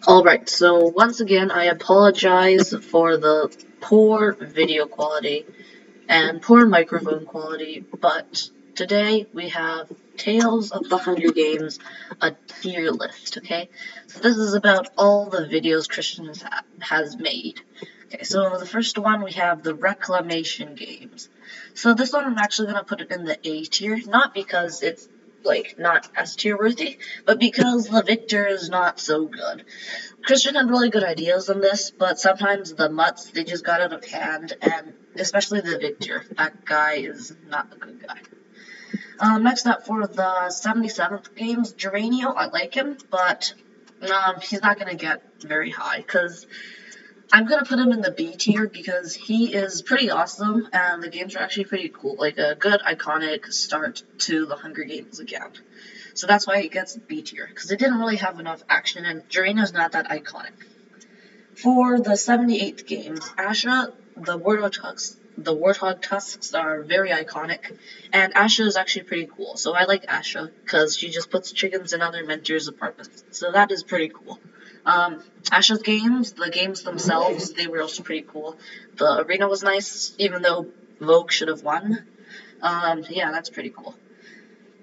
Alright, so once again, I apologize for the poor video quality and poor microphone quality, but today we have Tales of the Hunger Games, a tier list, okay? So this is about all the videos Christian has made. Okay, so the first one we have the Reclamation Games. So this one I'm actually going to put it in the A tier, not because it's not S tier worthy, but because the Victor is not so good. Christian had really good ideas on this, but sometimes the mutts, they just got out of hand, and especially the Victor. That guy is not a good guy. Next up for the 77th games, Geranio, I like him, but he's not going to get very high, because I'm going to put him in the B tier because he is pretty awesome, and the games are actually pretty cool, like a good, iconic start to the Hunger Games again. So that's why it gets B tier, because it didn't really have enough action, and Geranio's not that iconic. For the 78th games, Asha, the Warthog tusks are very iconic, and Asha is actually pretty cool. So I like Asha, because she just puts chickens in other mentors' apartments. So that is pretty cool. Asha's games, the games themselves, they were also pretty cool. The arena was nice, even though Vogue should have won. Yeah, that's pretty cool.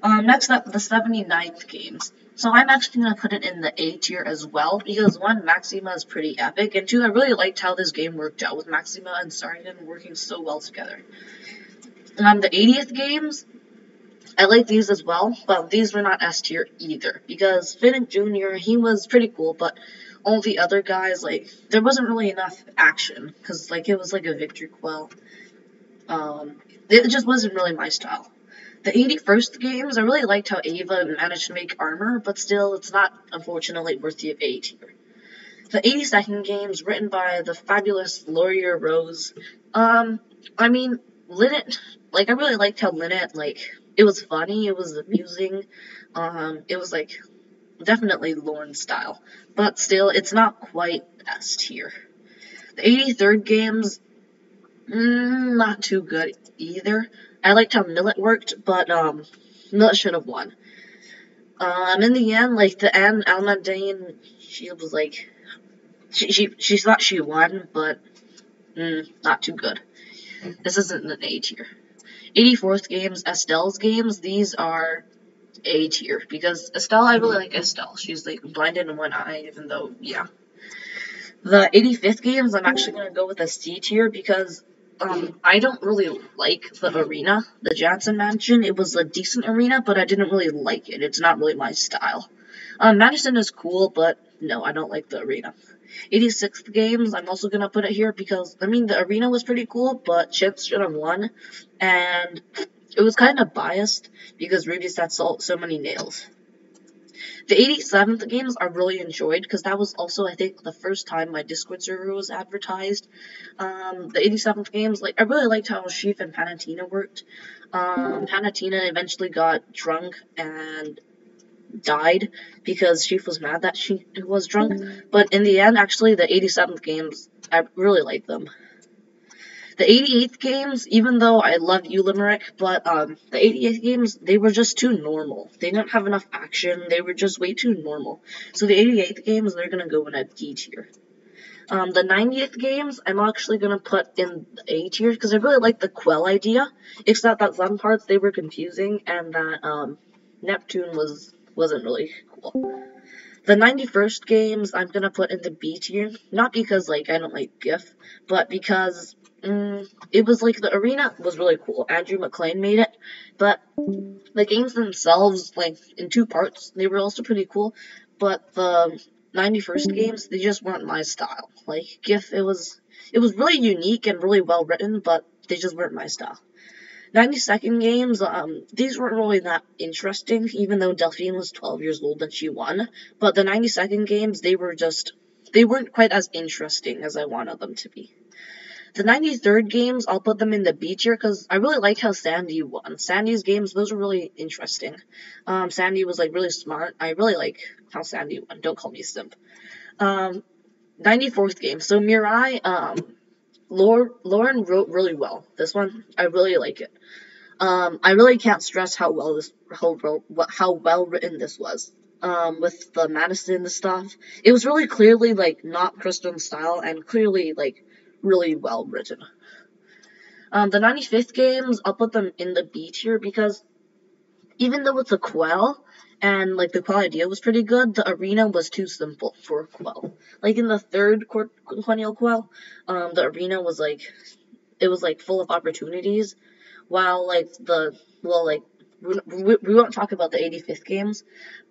Next up, the 79th games. So I'm actually going to put it in the A tier as well, because one, Maxima is pretty epic, and two, I really liked how this game worked out with Maxima and Sargon working so well together. The 80th games, I like these as well, but these were not S tier either, because Finn Jr., he was pretty cool, but all the other guys, there wasn't really enough action, because, it was like a Victor Quell. It just wasn't really my style. The 81st games, I really liked how Ava managed to make armor, but still, it's not, unfortunately, worthy of A tier. The 82nd games, written by the fabulous Laurier Rose, Linnet, I really liked how Linnet, it was funny, it was amusing, it was, definitely Lauren style, but still, it's not quite S tier. The 83rd games, not too good either. I liked how Millet worked, but Millet should have won. In the end, Almadine, she was she thought she won, but not too good. This isn't an A tier. 84th games, Estelle's games, these are A tier, because Estelle, I really like Estelle. She's blinded in one eye, even though, yeah. The 85th games, I'm actually going to go with a C tier, because I don't really like the arena, the Jansen Mansion. It was a decent arena, but I didn't really like it. It's not really my style. Madison is cool, but no, I don't like the arena. 86th games, I'm also going to put it here because, the arena was pretty cool, but Chips should have won, and it was kind of biased because Ruby's had so many nails. The 87th games I really enjoyed, because that was also, I think, the first time my Discord server was advertised. The 87th games, I really liked how Sheaf and Panatina worked. Panatina eventually got drunk and died because Sheaf was mad that she was drunk. But in the end, actually, the 87th games, I really liked them. The 88th games, even though I love you, Limerick, but the 88th games, they were just too normal. They didn't have enough action. They were just way too normal. So the 88th games, they're going to go in a D tier. The 90th games, I'm actually going to put in the A tier because I really like the Quell idea, except that some parts, they were confusing, and that Neptune wasn't really cool. The 91st games, I'm going to put in the B tier, not because, I don't like GIF, but because it was, the arena was really cool. Andrew Maclaine made it, but the games themselves, in two parts, they were also pretty cool, but the 91st games, they just weren't my style. GIF, it was really unique and really well written, but they just weren't my style. 92nd games, these weren't really that interesting, even though Delphine was 12 years old and she won. But the 92nd games, they weren't quite as interesting as I wanted them to be. The 93rd games, I'll put them in the B tier, because I really liked how Sandy won. Sandy's games, those were really interesting. Sandy was, really smart. I really like how Sandy won. Don't call me simp. 94th game, so Mirai, Lauren wrote really well. This one, I really like it. I really can't stress how well written this was. with the Madison stuff. It was really clearly, like, not Christian style and clearly, like, really well written. The 95th games, I'll put them in the B tier because even though it's a quell, and, like, the quell idea was pretty good, the arena was too simple for a quell. Like, in the third Quennial quell, the arena was, like, it was, like, full of opportunities, while, like, we won't talk about the 85th games,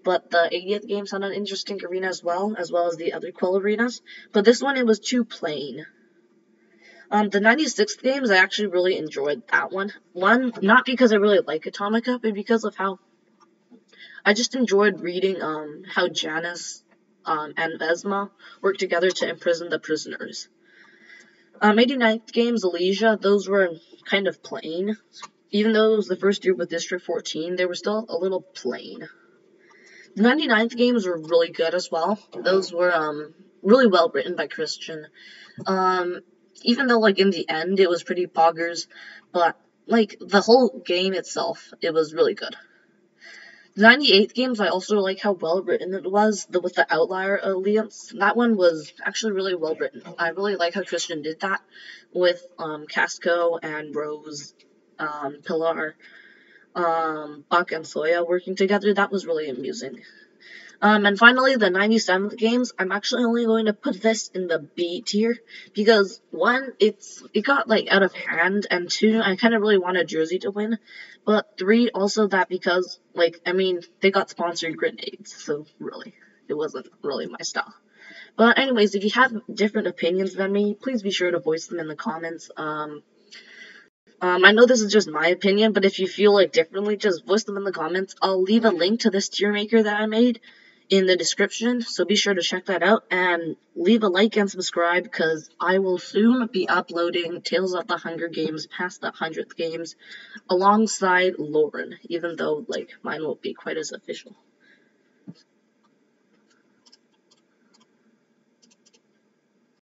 but the 80th games had an interesting arena as well as the other quell arenas, but this one, it was too plain. The 96th games, I actually really enjoyed that one. One, not because I really like Atomica, but because of how I just enjoyed reading how Janice and Vesma worked together to imprison the prisoners. 89th games, Elysia, those were kind of plain. Even though it was the first year with District 14, they were still a little plain. The 99th games were really good as well. Those were really well written by Christian. Even though, like, in the end it was pretty poggers, but, like, the whole game itself, it was really good. The 98th games, I also like how well written it was, with the Outlier Alliance. That one was actually really well written. I really like how Christian did that with Casco and Rose, Pilar, Buck and Soya working together. That was really amusing. And finally, the 97th games, I'm actually only going to put this in the B tier, because one, it got, like, out of hand, and two, I kind of really wanted Jersey to win, but three, also that because, like, I mean, they got sponsored grenades, so really, it wasn't really my style. But anyways, if you have different opinions than me, please be sure to voice them in the comments. I know this is just my opinion, but if you feel like differently, just voice them in the comments. I'll leave a link to this tier maker that I made in the description, so be sure to check that out, and leave a like and subscribe, because I will soon be uploading Tales of the Hunger Games past the 100th games, alongside Lauren, even though, like, mine won't be quite as official.